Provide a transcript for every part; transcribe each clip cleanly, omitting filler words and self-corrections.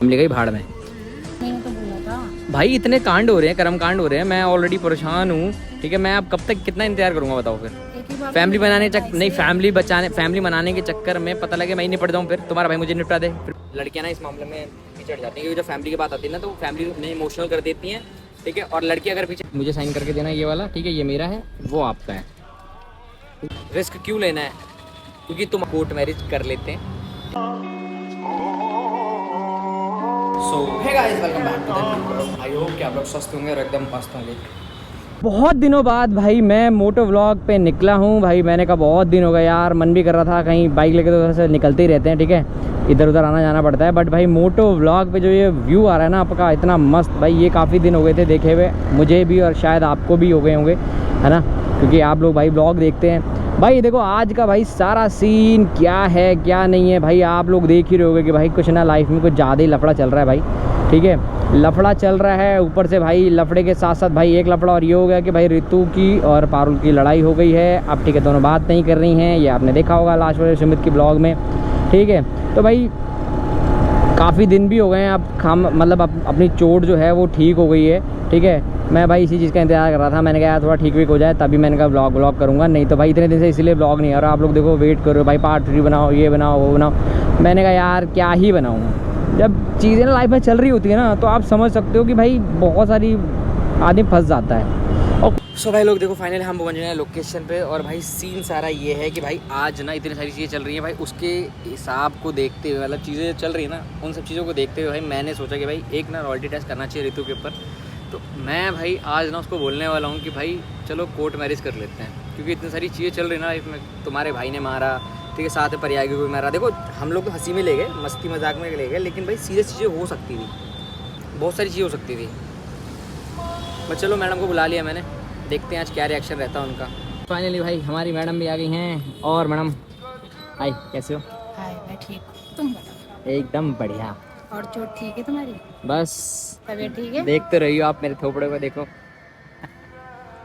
Family गई भाड़ में। मैंने तो बोला था भाई इतने कांड हो रहे हैं, कर्म कांड हो रहे हैं, मैं ऑलरेडी परेशान हूँ। ठीक है, मैं अब कब तक कितना इंतजार करूंगा बताओ फिर। एक ही बार फैमिली तो बनाने बोला था नहीं, ऐसे। फैमिली मनाने के चक्कर में पता लगे मैं ही निपट जाऊँ, फिर तुम्हारा भाई मुझे निपटा दे। फिर लड़कियां ना इस मामले में पीछे हट जाती हैं, क्योंकि जब फैमिली की बात आती है ना तो फैमिली उन्हें इमोशनल कर देती हैं। ठीक है, और लड़की अगर पीछे मुझे साइन करके देना ये वाला, ठीक है ये मेरा है वो आपका है, रिस्क क्यों लेना है, क्योंकि तुम कोर्ट मैरिज कर लेते हैं। So hey guys, welcome back to the new vlog. I hope कि आप लोग स्वस्थ होंगे और एकदम मस्त होंगे। बहुत दिनों बाद भाई मैं मोटो व्लॉग पे निकला हूँ भाई। मैंने कहा बहुत दिन हो गए यार, मन भी कर रहा था कहीं बाइक लेके, तो से निकलते ही रहते हैं, ठीक है इधर उधर आना जाना पड़ता है। बट भाई मोटो व्लॉग पे जो ये व्यू आ रहा है ना आपका, इतना मस्त भाई, ये काफ़ी दिन हो गए थे देखे हुए मुझे भी, और शायद आपको भी हो गए होंगे, है ना, क्योंकि आप लोग भाई व्लॉग देखते हैं। भाई देखो आज का भाई सारा सीन क्या है क्या नहीं है भाई, आप लोग देख ही रहे होगे कि भाई कुछ ना लाइफ में कुछ ज़्यादा ही लफड़ा चल रहा है भाई। ठीक है, लफड़ा चल रहा है, ऊपर से भाई लफड़े के साथ साथ भाई एक लफड़ा और ये हो गया कि भाई रितु की और पारुल की लड़ाई हो गई है। अब ठीक है, दोनों बात नहीं कर रही हैं, ये आपने देखा होगा लास्ट वाले सुमित की ब्लॉग में। ठीक है, तो भाई काफ़ी दिन भी हो गए हैं, अब हम मतलब अपनी चोट जो है वो ठीक हो गई है। ठीक है, मैं भाई इसी चीज़ का इंतजार कर रहा था, मैंने कहा यार थोड़ा ठीक हो जाए तभी मैंने कहा ब्लॉग करूँगा, नहीं तो भाई इतने दिन से इसलिए ब्लॉग नहीं आ रहा। आप लोग देखो वेट करो भाई, पार्ट 3 बनाओ, ये बनाओ वो बनाओ, मैंने कहा यार क्या ही बनाऊँ। जब चीज़ें ना लाइफ में चल रही होती है ना तो आप समझ सकते हो कि भाई बहुत सारी आदमी फंस जाता है। और सो भाई लोग देखो फाइनली हम पहुंच गए हैं लोकेशन पे, और भाई सीन सारा ये है कि भाई आज ना इतनी सारी चीज़ें चल रही हैं भाई, उसके हिसाब को देखते हुए, मतलब चीज़ें चल रही है ना उन सब चीज़ों को देखते हुए भाई मैंने सोचा कि भाई एक ना रॉयल्टी टेस्ट करना चाहिए रितु के ऊपर। तो मैं भाई आज ना उसको बोलने वाला हूँ कि भाई चलो कोर्ट मैरिज कर लेते हैं, क्योंकि इतनी सारी चीज़ें चल रही है ना लाइफ में। तुम्हारे भाई ने मारा, ठीक है, साथ में परियागी को भी मारा। देखो हम लोग तो हंसी में ले गए, मस्ती मजाक में ले गए, लेकिन भाई सीरियस चीज़ें हो सकती थी, बहुत सारी चीज़ें हो सकती थी। बस चलो मैडम को बुला लिया मैंने, देखते हैं आज क्या रिएक्शन रहता है उनका। फाइनली भाई हमारी मैडम भी आ गई हैं। और मैडम हाय, कैसे हो? हाय, मैं ठीक हूँ, तुम बताओ। एकदम बढ़िया। और चोट ठीक है तुम्हारी? बस तबीयत ठीक है? देखते रहिए आप मेरे थोपड़े को, देखो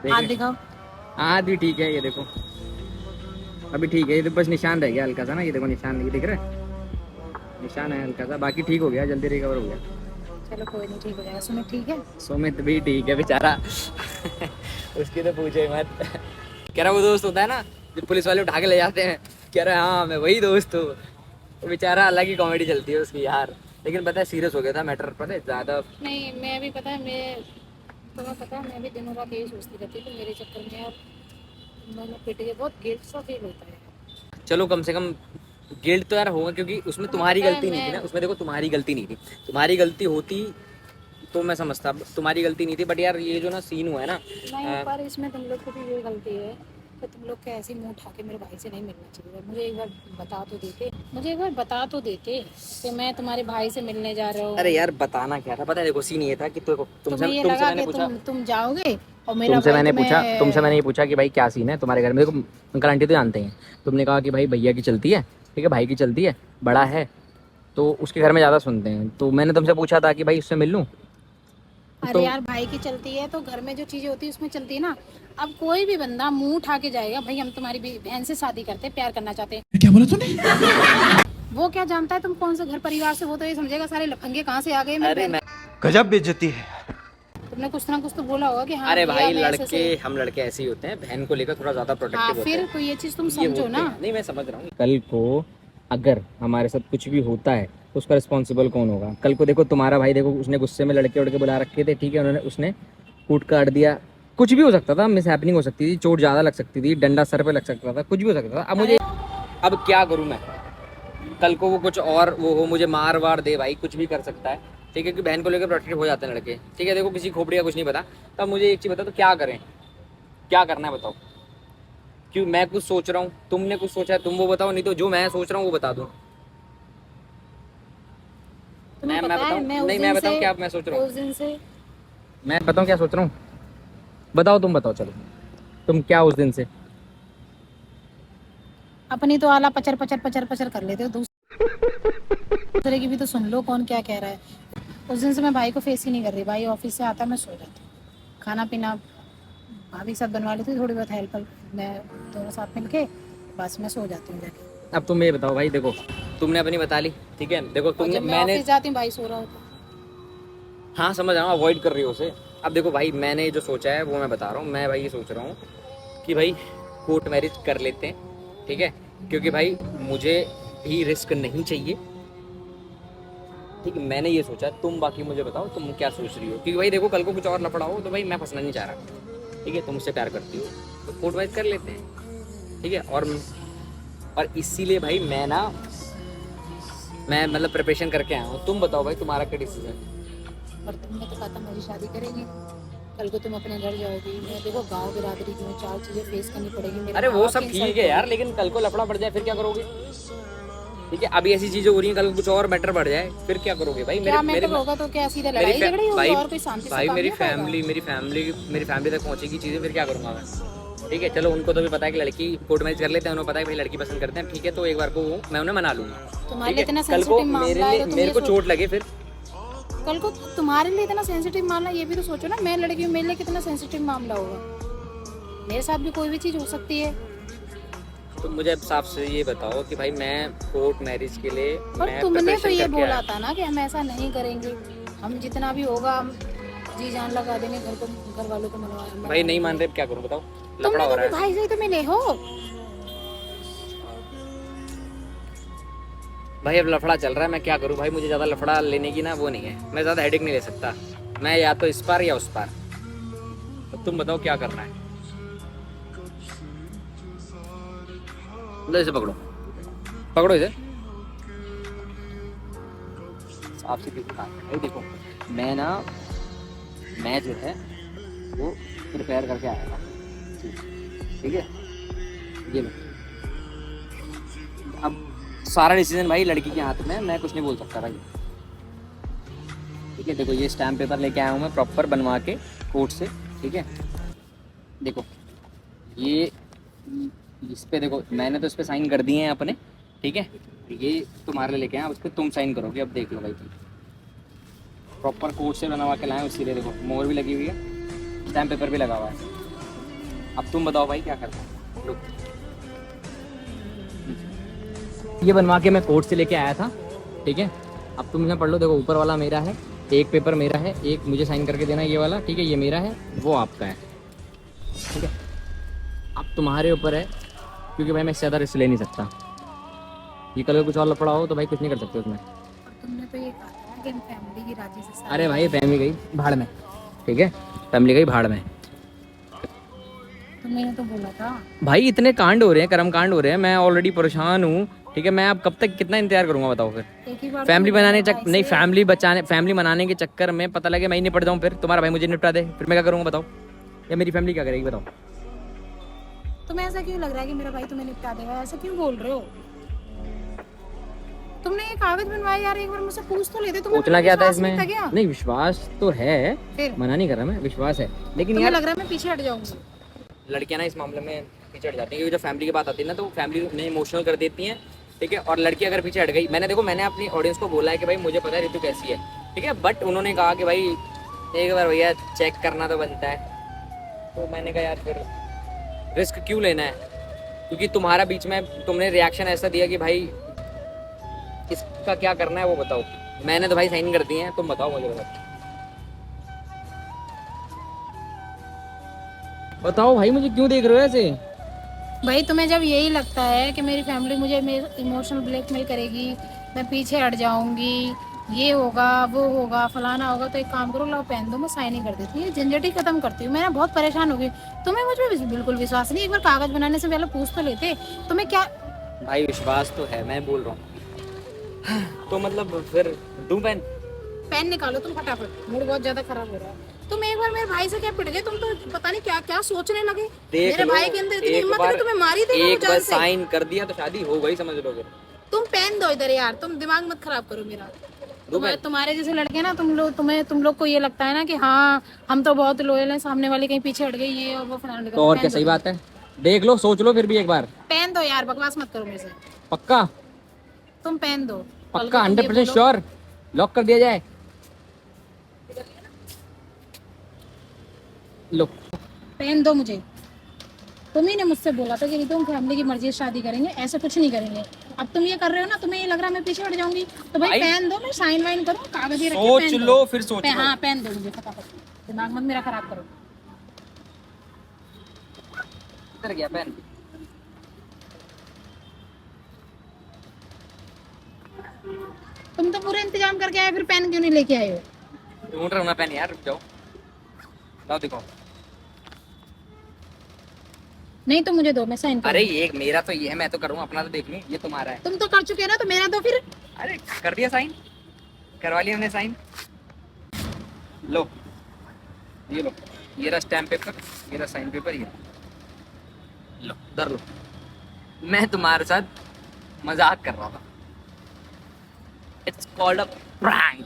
हाथ दिखाओ। हाथ भी ठीक है, ये देखो अभी ठीक है, ये तो बस निशान रह गया हल्का सा ना, ये देखो निशान नहीं दिख रहा है, निशान है हल्का सा, बाकी ठीक हो गया, जल्दी रिकवर हो गया। चलो कोई नहीं, ठीक हो जाएगा। सुमित ठीक है? सुमित भी ठीक है बेचारा उसकी तो पूछे मत कह रहा वो दोस्त होता है ना जो पुलिस वाले उठा के ले जाते हैं, कह रहा है हाँ मैं वही दोस्त हूँ। तो बेचारा अलग ही कॉमेडी चलती है उसकी यार, लेकिन पता है सीरियस हो गया था मैटर, पता है ज़्यादा नहीं, मैं भी पता है, मैं तुम्हें पता है मैं भी दिनों रात यही सोचती रहती हूँ कि मेरे चक्कर में यार मैंने पिट के बहुत गिल्ट सा फील होता है। चलो कम से कम गिल्ट तो यार होगा, क्योंकि उसमें तुम्हारी गलती नहीं थी ना, उसमें देखो तुम्हारी गलती नहीं थी, तुम्हारी गलती होती तो मैं समझता, तुम्हारी गलती नहीं थी। बट यार ये जो ना सीन हुआ है ना, नहीं, पर इसमें तुम लोग की भी ये गलती है कि तुम लोग के ऐसे मुंह उठा के मेरे भाई से नहीं मिलना चाहिए। मुझे एक बार बता तो देते कि मैं तुम्हारे भाई से मिलने जा रहा हूँ। अरे यार बताना क्या था, पता है देखो सीन ये था कि तुम्हें ये लगा कि तुम जाओगे और मेरा तुमसे भाई मैंने तुम्हें पूछा, तुमसे मैंने ये पूछा कि भाई क्या सीन है तुम्हारे घर में। देखो अंकल आंटी तो जानते हैं, तुमने कहा कि भाई भैया की चलती है, ठीक है भाई की चलती है, बड़ा है तो उसके घर में ज़्यादा सुनते हैं, तो मैंने तुमसे पूछा था कि भाई उससे मिल लूँ। अरे तो यार भाई की चलती है तो घर में जो चीजें होती है उसमें चलती है ना। अब कोई भी बंदा मुंह उठा के जाएगा, भाई हम तुम्हारी बहन से शादी करते हैं, प्यार करना चाहते हैं। क्या बोला तूने? वो क्या जानता है तुम कौन से घर परिवार से, वो तो ये समझेगा सारे लफंगे कहाँ से आ गए मेरी अरे बहन। गजब बेइज्जती है। तुमने कुछ ना कुछ तो बोला होगा कि हाँ अरे भैया, भाई मैं ऐसे लड़के, ऐसे। हम लड़के ऐसे ही होते हैं, बहन को लेकर थोड़ा ज़्यादा हाँ, प्रोटेक्टिव होते फिर हैं। तो ये चीज तुम ये समझो होते ना। हैं। नहीं मैं समझ रहा हूँ, कल को अगर हमारे साथ कुछ भी होता है तो उसका रिस्पॉन्सिबल कौन होगा? कल को देखो तुम्हारा भाई, देखो उसने गुस्से में लड़के उड़के बुला रखे थे, ठीक है, उसने कूट काट दिया, कुछ भी हो सकता था, मिस हैपनिंग हो सकती थी, चोट ज़्यादा लग सकती थी, डंडा सर पे लग सकता था, कुछ भी हो सकता था। अब मुझे, अब क्या करूँ मैं? कल को वो कुछ और वो हो, मुझे मार वार दे, भाई कुछ भी कर सकता है, ठीक है, कि बहन को लेकर प्रोटेक्टिव हो जाते हैं लड़के, ठीक है। देखो किसी खोपड़ी का कुछ नहीं पता, तब मुझे एक चीज़ बता, तो क्या करें, क्या करना है बताओ? क्यों मैं कुछ सोच रहा हूँ, तुमने कुछ सोचा है, तुम वो बताओ, नहीं तो जो मैं सोच रहा हूँ वो बता दो। तुम्हें मैं पता है, बताऊँ? मैं उस नहीं दिन मैं बताऊँ से क्या मैं सोच रहा हूँ, उस दिन से मैं बताऊँ क्या सोच रहा हूँ, बताओ तुम बताओ, चलो तुम क्या उस दिन से अपनी तो आला पचर पचर पचर पचर कर लेते हो, दूसरे की भी तो सुन लो कौन क्या कह रहा है। उस दिन से मैं भाई को फेस ही नहीं कर रही। भाई ऑफिस से आता मैं सो जाती हूँ, खाना पीना भाभी के साथ बनवा लेती हूँ, थोड़ी बहुत हेल्प मैं दोनों साथ मिलके, बस मैं सो जाती हूँ जाके। अब तुम ये बताओ भाई, देखो तुमने अपनी बता ली, ठीक है, देखो और तुमने जब मैं मैंने, ऑफिस जाती हूँ भाई सो रहा होता है। हाँ समझ रहा हूँ, अवॉइड कर रही हो उसे। अब देखो भाई, मैंने जो सोचा है वो मैं बता रहा हूँ। मैं भाई ये सोच रहा हूँ कि भाई कोर्ट मैरिज कर लेते हैं, ठीक है, क्योंकि भाई मुझे भी रिस्क नहीं चाहिए, ठीक है। मैंने ये सोचा, तुम बाकी मुझे बताओ तुम क्या सोच रही हो, क्योंकि भाई देखो कल को कुछ और लफड़ा हो तो भाई मैं फंसना नहीं चाह रहा, ठीक है। तुम मुझसे प्यार करती हो तो कोर्ट मैरिज कर लेते हैं, ठीक है। और इसीलिए भाई मैं मतलब प्रिपरेशन करके आया हूँ। तुम बताओ भाई तुम्हारा क्या डिसीजन। और तुमने तो कहा था मेरी शादी करेगी, कल को तुम अपने घर जाओगी, मैं देखो गांव बिरादरी की हूँ, 4 चीजें फेस करनी पड़ेगी मेरे अरे माँ वो बाप सब की ठीक insult है यार, होगी। लेकिन कल को लफड़ा बढ़ जाए फिर क्या करोगे, ठीक है। अभी ऐसी चीजें हो रही हैं, कल को कुछ और मैटर बढ़ जाए फिर क्या करोगे भाई। क्या मैटर होगा तो क्या सीधा लड़ाई झगड़ी होगी और कोई शांति से भाई काम मेरी नहीं होगा? फैमिली तक पहुंचेगी चीजें, फिर क्या करूंगा मैं, ठीक है। चलो उनको तो भी पता है कि लड़की कोर्ट मैरिज कर लेते हैं, उन्हें पता है भाई लड़की पसंद करते हैं, ठीक है, तो एक बार को मैं उन्हें मना लूंगा, तुम्हारे ठीक लिए है। इतना कल को सेंसिटिव मामला है तो तुम मेरे ये को सोच, चोट लगे फिर, कल को तुम्हारे लिए इतना सेंसिटिव मामला, ये भी तो सोचो ना, मैं लड़की हूँ, मेरे लिए कितना सेंसिटिव मामला होगा। मेरे साथ भी कोई भी चीज हो सकती है। तो मुझे अब साफ से ये बताओ कि भाई मैं कोर्ट मैरिज के लिए पर मैं तुमने तो preparation ये करके बोला आया। था ना कि हम ऐसा नहीं करेंगे, हम जितना भी होगा हम जी जान लगा देंगे, घर वालों को मनवा। भाई नहीं मान रहे, अब क्या करूं बताओ, तुमने लफड़ा हो तो रहा है। भाई से तो मिले हो। भाई अब लफड़ा चल रहा है, मैं क्या करूं भाई, मुझे ज्यादा लफड़ा लेने की ना वो नहीं है, मैं ज्यादा हेडेक नहीं ले सकता, मैं या तो इस पार या उस पार। अब तुम बताओ क्या करना है। लो इसे पकड़ो, पकड़ो इसे। साफ सीधी बात है भाई, देखो मैं जो है वो प्रिपेयर करके आया था, ठीक है। ये लो, अब सारा डिसीजन भाई लड़की के हाथ में है, मैं कुछ नहीं बोल सकता भाई, ठीक है। देखो ये स्टैम्प पेपर लेके आया हूँ मैं प्रॉपर बनवा के कोर्ट से, ठीक है। देखो ये इस पे देखो, मैंने तो इस पे साइन कर दिए हैं अपने, ठीक है। ये तुम्हारे लिए लेके आया, उस पर तुम साइन करोगे। अब देख लो भाई, तुम प्रॉपर कोर्ट से बनवा के लाए हैं, इसीलिए देखो मोहर भी लगी हुई है, स्टैम्प पेपर भी लगा हुआ है। अब तुम बताओ भाई क्या करना है। लो ये बनवा के मैं कोर्ट से लेके आया था, ठीक है। अब तुम इसे पढ़ लो, देखो ऊपर वाला मेरा है, एक पेपर मेरा है, एक मुझे साइन करके देना है ये वाला, ठीक है, ये मेरा है, वो आपका है, ठीक है। अब तुम्हारे ऊपर है, क्योंकि भाई मैं इससे ज़्यादा रिस्क ले नहीं सकता, ये कल कुछ और लफड़ा हो तो भाई कुछ नहीं कर सकते उसमें। और तुमने तो ये कहा था कि हम फैमिली की राजी से शादी अरे भाई फैमिली गई भाड़ में, ठीक है, फैमिली गई भाड़ में। तुमने तो बोला था। भाई इतने कांड हो रहे हैं, कर्म कांड हो रहे हैं, मैं ऑलरेडी परेशान हूँ, ठीक है। मैं अब कब तक कितना इंतजार करूंगा बताओ फिर। एक ही बार फैमिली तो बनाने बोला नहीं, फैमिली मनाने के चक्कर में पता लगे मैं ही निपट जाऊँ, फिर तुम्हारा भाई मुझे निपटा दे, फिर मैं क्या करूँगा बताओ, या मेरी फैमिली क्या करेगी बताओ। तुम्हें ऐसा क्यों लग रहा है कि मेरा भाई तुम्हें निपटा देगा, ऐसा क्यों बोल रहे हो? तुमने ये कागज बनवाया यार, एक बार मुझसे पूछ तो लेते। तुम्हें पूछना क्या था विश्वास नहीं इसमें, क्या? नहीं विश्वास तो है, फिर मना नहीं कर रहा मैं, विश्वास है, लेकिन तुम्हें यार लग रहा है मैं पीछे हट जाऊंगी। लड़कियां ना इस मामले में पीछे हट जाती हैं, क्योंकि जब फैमिली की बात आती है ना तो फैमिली उन्हें इमोशनल कर देती हैं, ठीक है। और लड़की अगर पीछे हट गई, मैंने अपनी ऑडियंस को बोला है कि भाई मुझे पता है ऋतु कैसी है, ठीक है, बट उन्होंने कहा कि भाई एक बार भैया चेक करना तो बनता है। तो मैंने कहा यार फिर रिस्क क्यों लेना है, क्योंकि तुम्हारा बीच में तुमने रिएक्शन ऐसा दिया कि भाई इसका क्या करना है वो बताओ। मैंने तो भाई साइन कर दिए हैं, तुम बताओ मुझे, बताओ भाई मुझे क्यों देख रहे हो ऐसे। भाई तुम्हें जब यही लगता है कि मेरी फैमिली मुझे इमोशनल ब्लैकमेल करेगी, मैं पीछे हट जाऊंगी, ये होगा वो होगा फलाना होगा, तो एक काम करो, लाओ पहन दो, मैं साइन ही कर देती हूँ, झंझट ही खत्म करती हूँ। मैं ना बहुत परेशान हो गई, तुम्हें मुझ पर बिल्कुल विश्वास नहीं। एक बार कागज बनाने से पहले पूछ तो लेते। तुम्हें क्या भाई विश्वास तो है, मैं बोल रहा हूँ तो मतलब फिर दूं पेन। पेन निकालो तुम फटाफट, मूड बहुत ज्यादा खराब हो रहा है। तुम एक बार मेरे भाई से क्या पिट गए, तुम तो पता नहीं क्या क्या सोचने लगे। मेरे भाई के अंदर इतनी हिम्मत है कि तुम्हें मार ही देगा वो एक जान बार से। साइन कर दिया तो शादी हो गई, समझ लो फिर। तुम पेन दो इधर यार, तुम दिमाग मत खराब करो मेरा। तुम्हारे जैसे लड़के ना, तुम लोग को ये लगता है ना कि हाँ हम तो बहुत लॉयल हैं, सामने वाले कहीं पीछे हट गई, ये और वो फलाना। तो और क्या, सही बात है, देख लो सोच लो फिर भी एक बार। पेन दो यार, बकवास मत करो मेरे से। पक्का तुम पेन दो, पक्का 100% श्योर, लॉक कर दिया जाए। लो पेन दो मुझे। तुम ही ने मुझसे बोला था कि तुम फैमिली की मर्जी से शादी करेंगे, ऐसा कुछ नहीं करेंगे। अब तुम ये कर रहे हो ना, तुम्हें ये लग रहा है मैं पीछे हट जाऊंगी, तो भाई पेन दो, मैं साइन वाइन करूँ, कागज ही रख के सोच पेन लो, दो। फिर सोच लो। हाँ पेन दो मुझे फटाफट, दिमाग मत मेरा खराब करो। किधर गया पेन? तुम तो पूरा इंतजाम करके आए, फिर पेन क्यों नहीं लेके आए हो? ढूंढ रहा हूँ मैं पेन यार, रुक जाओ। लाओ दिखाओ। नहीं तो मुझे दो, मैं साइन अरे करूँ। ये मेरा तो ये है, मैं तो करूँ, अपना तो देख ली, ये तुम्हारा है। तुम तो कर चुके हो ना, तो मेरा दो फिर। अरे कर दिया साइन, करवा लिया हमने साइन। लो ये लो, ये रहा स्टैम्प पेपर, ये रहा साइन पेपर, ये लो धर लो। मैं तुम्हारे साथ मजाक कर रहा था। It's called a prank.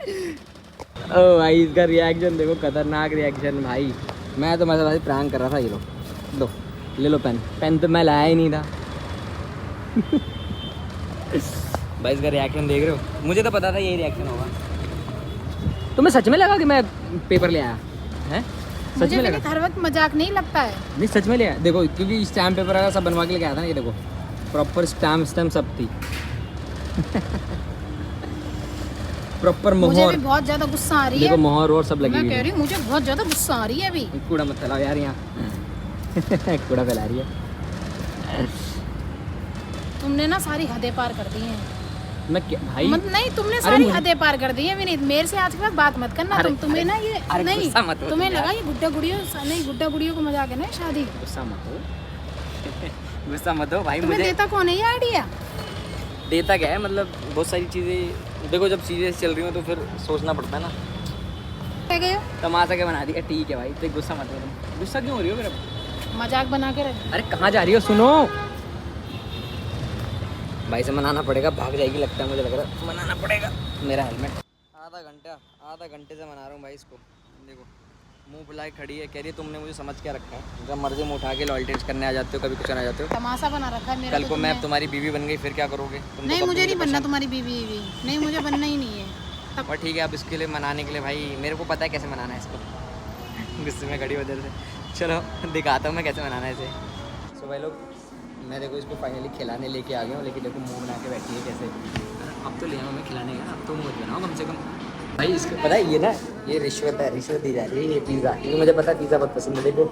ओ भाई इसका रिएक्शन देखो, खतरनाक रिएक्शन भाई। मैं तो मतलब प्रैंक कर रहा था। ये लो ले लो पेन। पेन तो मैं लाया ही नहीं था। भाई इसका रिएक्शन देख रहे हो, मुझे तो पता था यही रिएक्शन होगा। तुम्हें सच में लगा कि मैं पेपर ले आया है? सच मुझे में लेकिन लगा? हर वक्त मजाक नहीं लगता है। नहीं सच में ले आया, देखो क्योंकि स्टैम्प पेपर वगैरह सब बनवा के लेके आया था ना। ये देखो प्रॉपर स्टैम्प सब थी। प्रॉपर मुझे मोहर, भी बहुत ज्यादा गुस्सा आ रही देखो है। मोहर और सब लगी मैं हुई कह है। रही हूँ मुझे बहुत ज्यादा गुस्सा आ रही है अभी। कूड़ा मत फैलाओ यार यहाँ। कूड़ा फैला रही है। तुमने ना सारी हदें पार कर दी हैं। मैं क्या भाई? नहीं तुमने अरे सारी मुझे- हदें पार कर दी है विनीत। मेरे से आज के बाद बात मत करना। अरे- तुम्हें ना ये अरे नहीं, गुस्सा मत हो तुम्हें तुम लगा यार। ये गुड्डा गुड़ियों, नहीं गुड्डा गुड़ियों को मजाक है ना शादी। गुस्सा मत हो। गुस्सा मत हो भाई। तुम्हें मुझे देता कौन है ये आइडिया? देता क्या है, मतलब बहुत सारी चीज़ें देखो, जब चीज़ें चल रही हो तो फिर सोचना पड़ता है ना। कह गए हो? तमाशा क्या बना दिया? ठीक है भाई, तो गुस्सा मत हो तुम। गुस्सा क्यों हो रही हो मेरा? मजाक बना के रख। अरे कहाँ जा रही हो? सुनो भाई से मनाना पड़ेगा, भाग जाएगी लगता है, मुझे लग रहा है मनाना पड़ेगा। मेरा हेलमेट आधा घंटे से मना रहा हूँ भाई इसको। देखो मुंह फुलाए खड़ी है, कह रही है तुमने मुझे समझ क्या रखा है, जब मर्जी मुँह उठा के लॉयल्टी करने आ जाते हो, कभी कुछ करने आ जाते हो। तमाशा बना रखा है मेरा कल तो को मैं तुमने। तुम्हारी बीवी बन गई फिर क्या करोगे तुम? नहीं तो मुझे कभी नहीं मुझे बनना पसंद- तुम्हारी बीवी। नहीं मुझे बनना ही नहीं है। तब और ठीक है, अब इसके लिए मनाने के लिए भाई मेरे को पता है कैसे मनाना है इसको। गुस्से में खड़ी हो देर से। चलो दिखाता हूँ मैं कैसे मनाना है इसे। सो भाई लोग, मैं देखो इसको फाइनली खिलाने लेके आ गया हूँ, लेकिन देखो मुंह बना के बैठी है कैसे। अब तो ले आऊँ मैं खिलाने का, अब तो मुँह बनाओ कम से कम। भाई इसको पता है ये ना, ये रिश्वत है, रिश्वत दी जा रही है। ये पिज़्ज़ा, क्योंकि मुझे पता है पिज़्ज़ा बहुत पसंद है। देखो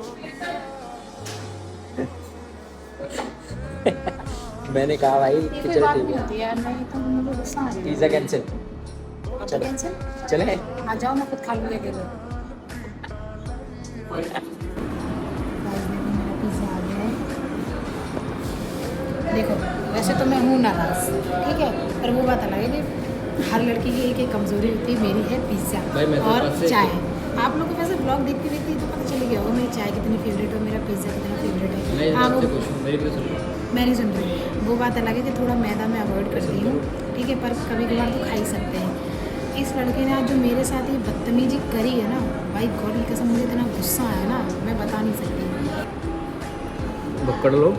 मैंने कहा भाई ये कोई बात नहीं होती यार। नहीं तो मुझे गुस्सा आ रही है। Pizza cancel. अब तो चलो। कैंसिल? चले आ जाओ, मैं खुद खा लूँगी अकेले। देखो वैसे तो मैं हूँ नाराज, ठीक है, पर वो बात अलग है कि हर लड़की की एक एक कमज़ोरी होती है। मेरी है पिज़्ज़ा भाई मैं तो और बस से- चाय। आप लोगों को वैसे ब्लॉग देखते देखते तो पता चल गया होगा मेरी चाय कितनी फेवरेट है, मेरा पिज़्ज़ा कितना फेवरेट है। हाँ वो मैं नहीं सुन रही। वो बात अलग है कि थोड़ा मैदा मैं अवॉइड करती हूँ, ठीक है, पर कभी कभार तो खा ही सकते हैं। इस लड़के ने आज जो मेरे साथ ये बदतमीजी करी है ना, भाई गॉड की कसम मुझे इतना गुस्सा आया ना, मैं बता नहीं सकती। पकड़ लो।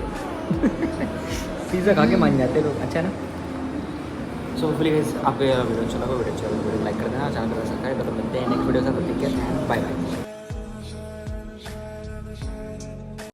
पिज़्ज़ा खा के मान जाते लोग, अच्छा है ना। सो होपफुली गाइस आपको ये वीडियो अच्छा लगा, वीडियो लाइक कर देना, चैनल को सब्सक्राइब कर देना। मिलते हैं नेक्स्ट वीडियो से, ठीक है, बाय बाय।